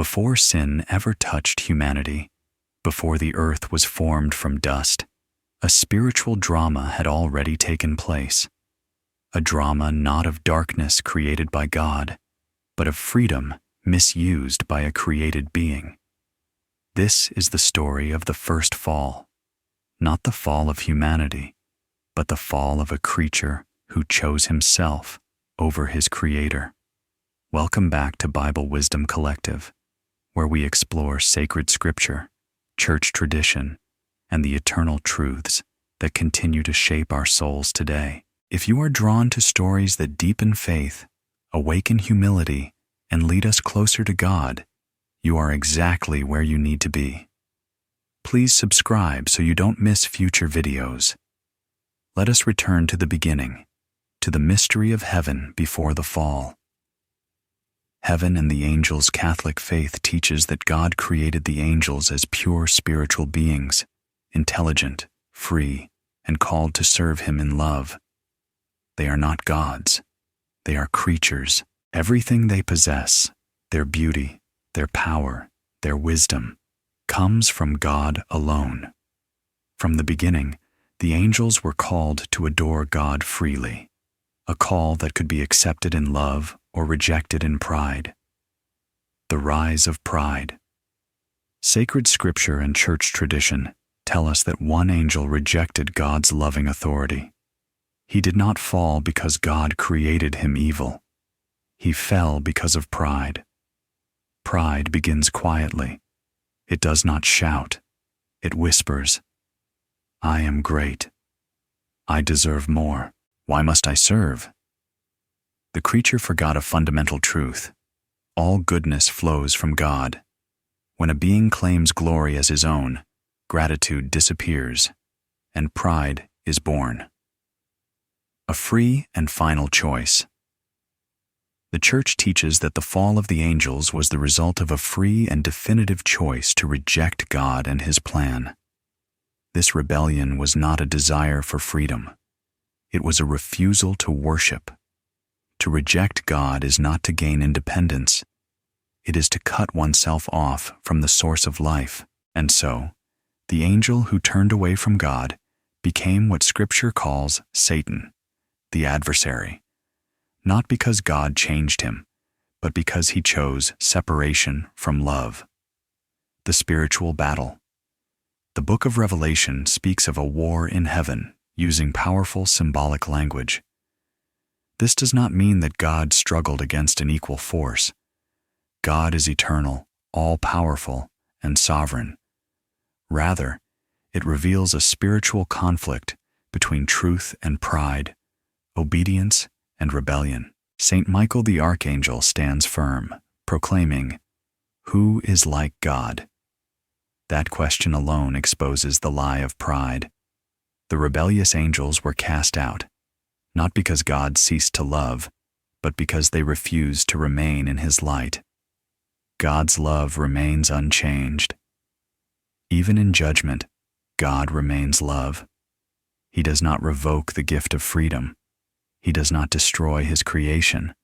Before sin ever touched humanity, before the earth was formed from dust, a spiritual drama had already taken place. A drama not of darkness created by God, but of freedom misused by a created being. This is the story of the first fall, not the fall of humanity, but the fall of a creature who chose himself over his Creator. Welcome back to Bible Wisdom Collective, where we explore sacred scripture, church tradition, and the eternal truths that continue to shape our souls today. If you are drawn to stories that deepen faith, awaken humility, and lead us closer to God, you are exactly where you need to be. Please subscribe so you don't miss future videos. Let us return to the beginning, to the mystery of heaven before the fall. Heaven and the angels' Catholic faith teaches that God created the angels as pure spiritual beings, intelligent, free, and called to serve Him in love. They are not gods. They are creatures. Everything they possess, their beauty, their power, their wisdom, comes from God alone. From the beginning, the angels were called to adore God freely, a call that could be accepted in love or rejected in pride. The rise of pride. Sacred scripture and church tradition tell us that one angel rejected God's loving authority. He did not fall because God created him evil. He fell because of pride. Pride begins quietly. It does not shout. It whispers, "I am great. I deserve more. Why must I serve?" The creature forgot a fundamental truth. All goodness flows from God. When a being claims glory as his own, gratitude disappears, and pride is born. A free and final choice. The Church teaches that the fall of the angels was the result of a free and definitive choice to reject God and His plan. This rebellion was not a desire for freedom. It was a refusal to worship. To reject God is not to gain independence. It is to cut oneself off from the source of life. And so, the angel who turned away from God became what Scripture calls Satan, the adversary, not because God changed him, but because he chose separation from love. The spiritual battle. The book of Revelation speaks of a war in heaven using powerful symbolic language. This does not mean that God struggled against an equal force. God is eternal, all-powerful, and sovereign. Rather, it reveals a spiritual conflict between truth and pride, obedience and rebellion. Saint Michael the Archangel stands firm, proclaiming, "Who is like God?" That question alone exposes the lie of pride. The rebellious angels were cast out, not because God ceased to love, but because they refused to remain in His light. God's love remains unchanged. Even in judgment, God remains love. He does not revoke the gift of freedom. He does not destroy His creation.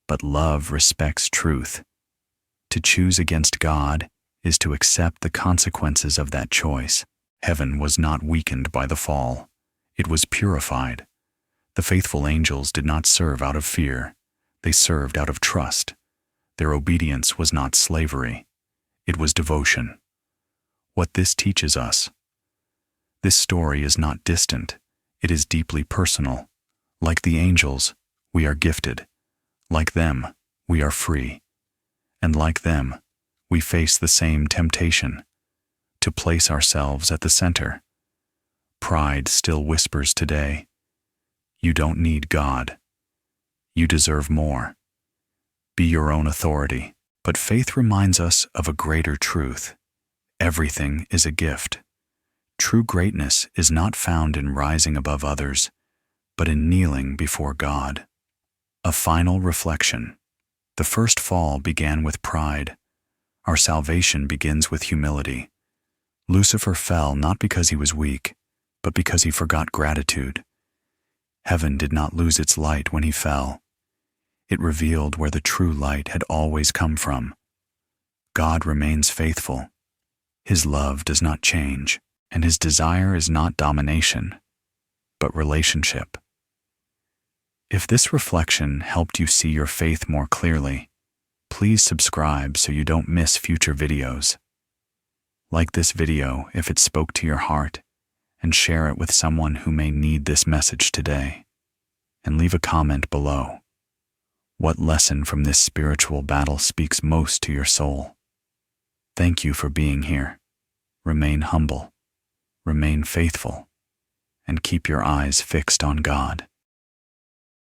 But love respects truth. To choose against God is to accept the consequences of that choice. Heaven was not weakened by the fall. It was purified. The faithful angels did not serve out of fear. They served out of trust. Their obedience was not slavery. It was devotion. What this teaches us. This story is not distant. It is deeply personal. Like the angels, we are gifted. Like them, we are free. And like them, we face the same temptation, to place ourselves at the center. Pride still whispers today, "You don't need God. You deserve more. Be your own authority." But faith reminds us of a greater truth. Everything is a gift. True greatness is not found in rising above others, but in kneeling before God. A final reflection. The first fall began with pride. Our salvation begins with humility. Lucifer fell not because he was weak, but because he forgot gratitude. Heaven did not lose its light when he fell. It revealed where the true light had always come from. God remains faithful. His love does not change, and his desire is not domination, but relationship. If this reflection helped you see your faith more clearly, please subscribe so you don't miss future videos. Like this video if it spoke to your heart, and share it with someone who may need this message today. And leave a comment below. What lesson from this spiritual battle speaks most to your soul? Thank you for being here. Remain humble, remain faithful, and keep your eyes fixed on God.